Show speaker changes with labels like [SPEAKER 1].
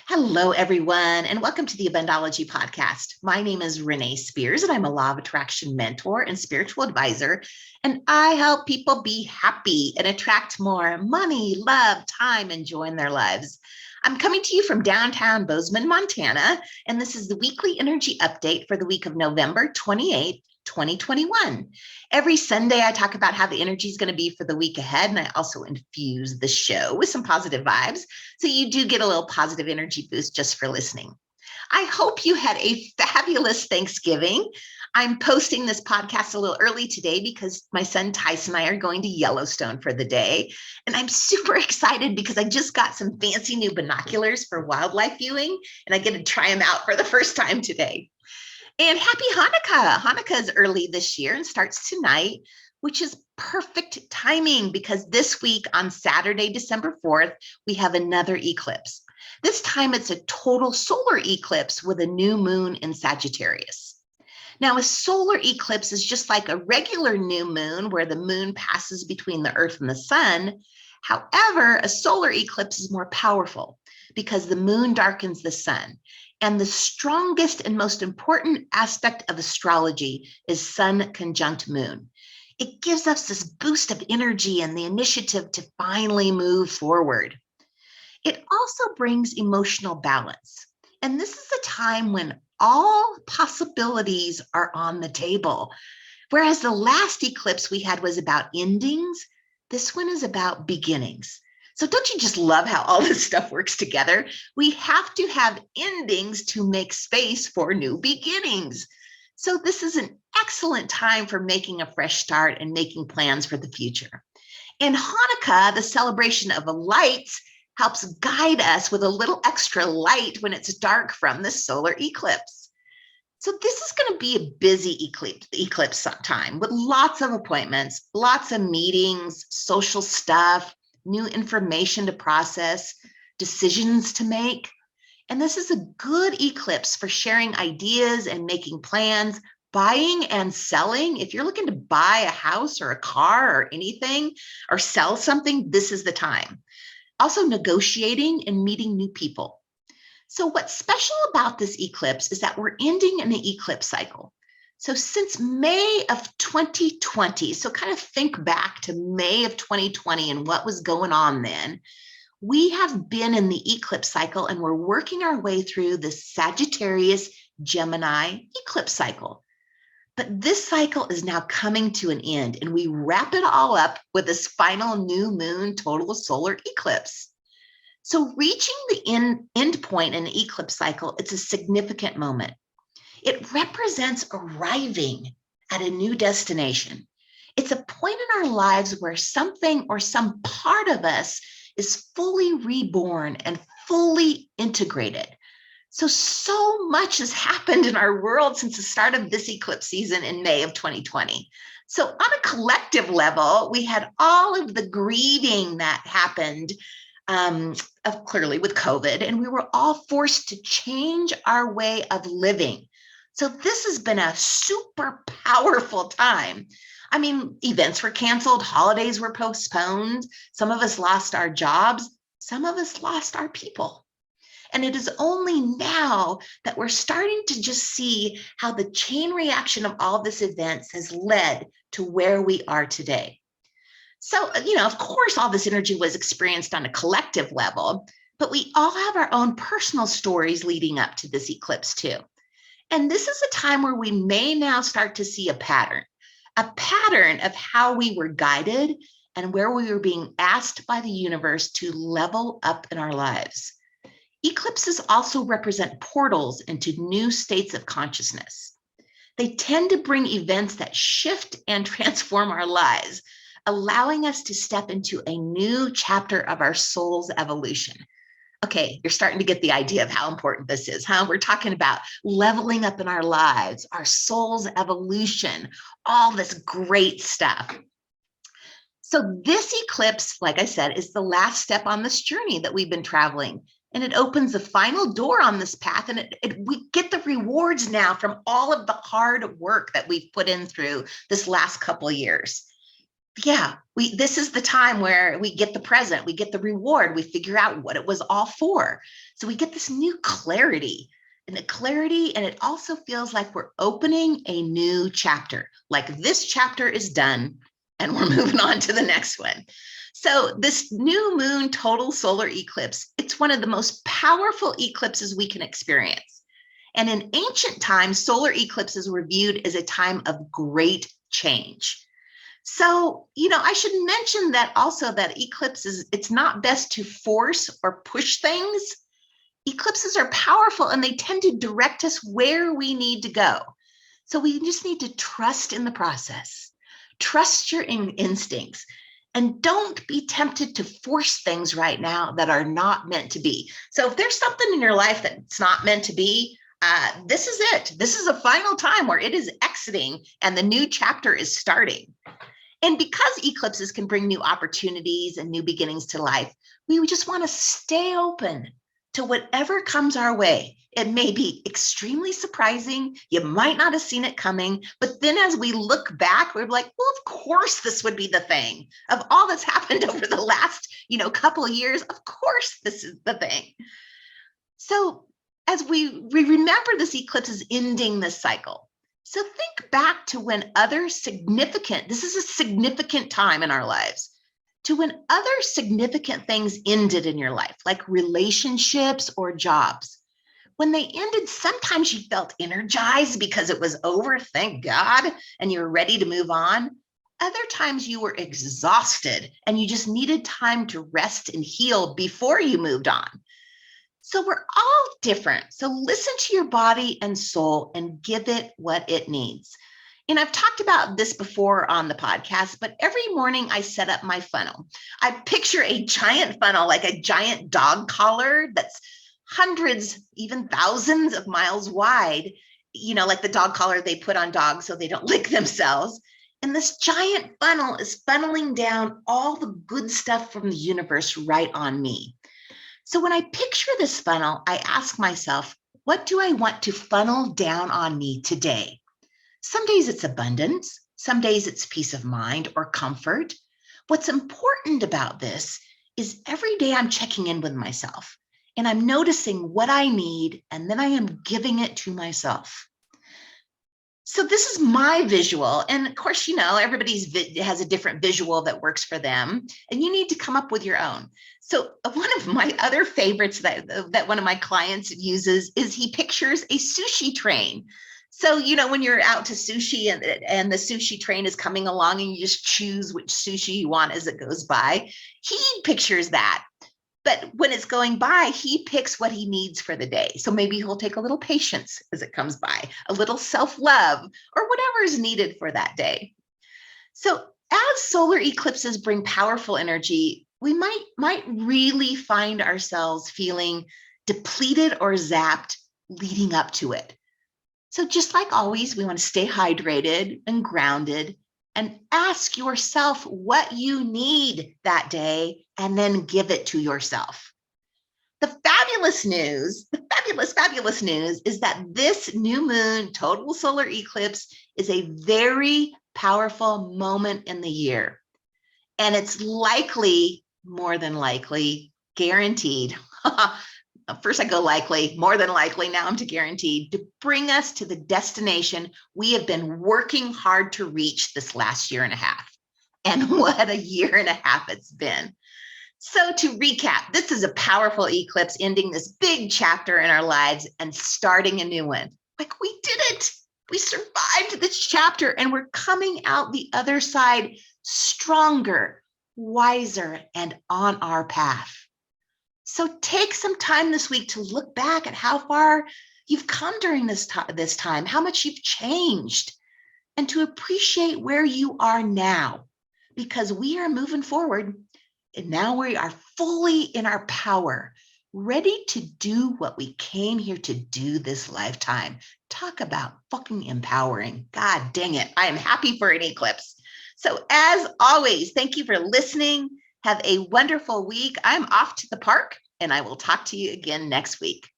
[SPEAKER 1] Hello, everyone, and welcome to the Abundology podcast. My name is Renee Spears, and I'm a law of attraction mentor and spiritual advisor. And I help people be happy and attract more money, love, time, and joy in their lives. I'm coming to you from downtown Bozeman, Montana, and this is the weekly energy update for the week of November 28th, 2021. Every Sunday, I talk about how the energy is going to be for the week ahead, and I also infuse the show with some positive vibes. So you do get a little positive energy boost just for listening. I hope you had a fabulous Thanksgiving. I'm posting this podcast a little early today because my son Tyson and I are going to Yellowstone for the day. And I'm super excited because I just got some fancy new binoculars for wildlife viewing, and I get to try them out for the first time today. And happy Hanukkah. Hanukkah is early this year and starts tonight, which is perfect timing because this week on Saturday, December 4th, we have another eclipse. This time it's a total solar eclipse with a new moon in Sagittarius. Now, a solar eclipse is just like a regular new moon where the moon passes between the earth and the sun. However, a solar eclipse is more powerful because the moon darkens the sun. And the strongest and most important aspect of astrology is sun conjunct moon. It gives us this boost of energy and the initiative to finally move forward. It also brings emotional balance. And this is a time when all possibilities are on the table. Whereas the last eclipse we had was about endings, this one is about beginnings. So don't you just love how all this stuff works together? We have to have endings to make space for new beginnings. So this is an excellent time for making a fresh start and making plans for the future. In Hanukkah, the celebration of the lights helps guide us with a little extra light when it's dark from the solar eclipse. So this is going to be a busy eclipse time with lots of appointments, lots of meetings, social stuff, new information to process, decisions to make. And this is a good eclipse for sharing ideas and making plans, buying and selling. If you're looking to buy a house or a car or anything, or sell something, this is the time. Also negotiating and meeting new people. So what's special about this eclipse is that we're ending an eclipse cycle. So since May of 2020, so kind of think back to May of 2020 and what was going on then, we have been in the eclipse cycle and we're working our way through the Sagittarius Gemini eclipse cycle. But this cycle is now coming to an end and we wrap it all up with this final new moon total solar eclipse. So reaching the end point in the eclipse cycle, it's a significant moment. It represents arriving at a new destination. It's a point in our lives where something or some part of us is fully reborn and fully integrated. So much has happened in our world since the start of this eclipse season in May of 2020. So on a collective level, we had all of the grieving that happened clearly with COVID, and we were all forced to change our way of living. So this has been a super powerful time. I mean, events were canceled, holidays were postponed. Some of us lost our jobs. Some of us lost our people. And it is only now that we're starting to just see how the chain reaction of all this events has led to where we are today. So, of course, all this energy was experienced on a collective level, but we all have our own personal stories leading up to this eclipse too. And this is a time where we may now start to see a pattern of how we were guided and where we were being asked by the universe to level up in our lives. Eclipses also represent portals into new states of consciousness. They tend to bring events that shift and transform our lives, allowing us to step into a new chapter of our soul's evolution. Okay, you're starting to get the idea of how important this is, huh? We're talking about leveling up in our lives, our soul's evolution, all this great stuff. So this eclipse, like I said, is the last step on this journey that we've been traveling. And it opens the final door on this path. And we get the rewards now from all of the hard work that we've put in through this last couple of years. yeah, this is the time where we get the present, we get the reward, we figure out what it was all for. So we get this new clarity and it also feels like we're opening a new chapter. Like this chapter is done and we're moving on to the next one. So this new moon total solar eclipse, it's one of the most powerful eclipses we can experience. And in ancient times, solar eclipses were viewed as a time of great change. So, I should mention that also that eclipses, it's not best to force or push things. Eclipses are powerful and they tend to direct us where we need to go. So we just need to trust in the process, trust your instincts, and don't be tempted to force things right now that are not meant to be. So if there's something in your life that's not meant to be, this is it. This is a final time where it is exiting and the new chapter is starting. And because eclipses can bring new opportunities and new beginnings to life, we just want to stay open to whatever comes our way. It may be extremely surprising. You might not have seen it coming, but then as we look back, we're like, well, of course this would be the thing. Of all that's happened over the last, couple of years, of course this is the thing. So as we remember this eclipse is ending this cycle. So think back to when this is a significant time in our lives, to when other significant things ended in your life, like relationships or jobs. When they ended, sometimes you felt energized because it was over, thank God, and you were ready to move on. Other times you were exhausted and you just needed time to rest and heal before you moved on. So we're all different. So listen to your body and soul and give it what it needs. And I've talked about this before on the podcast, but every morning I set up my funnel. I picture a giant funnel, like a giant dog collar that's hundreds, even thousands of miles wide, like the dog collar they put on dogs so they don't lick themselves. And this giant funnel is funneling down all the good stuff from the universe right on me. So when I picture this funnel, I ask myself, what do I want to funnel down on me today? Some days it's abundance. Some days it's peace of mind or comfort. What's important about this is every day I'm checking in with myself and I'm noticing what I need, and then I am giving it to myself. So this is my visual. And of course, everybody has a different visual that works for them, and you need to come up with your own. So one of my other favorites that one of my clients uses is he pictures a sushi train. So, when you're out to sushi and the sushi train is coming along and you just choose which sushi you want as it goes by, he pictures that. But when it's going by, he picks what he needs for the day. So maybe he'll take a little patience as it comes by, a little self-love, or whatever is needed for that day. So as solar eclipses bring powerful energy, we might really find ourselves feeling depleted or zapped leading up to it. So just like always, we want to stay hydrated and grounded and ask yourself what you need that day and then give it to yourself. The fabulous news is that this new moon total solar eclipse is a very powerful moment in the year. And it's more than likely, guaranteed. First I go likely, more than likely, now I'm to guaranteed, to bring us to the destination we have been working hard to reach this last year and a half. And what a year and a half it's been. So to recap, this is a powerful eclipse ending this big chapter in our lives and starting a new one. Like, we did it. We survived this chapter and we're coming out the other side stronger, wiser, and on our path. So take some time this week to look back at how far you've come during this time, how much you've changed, and to appreciate where you are now, because we are moving forward and now we are fully in our power, ready to do what we came here to do this lifetime. Talk about fucking empowering. God dang it. I am happy for an eclipse. So as always, thank you for listening. Have a wonderful week. I'm off to the park and I will talk to you again next week.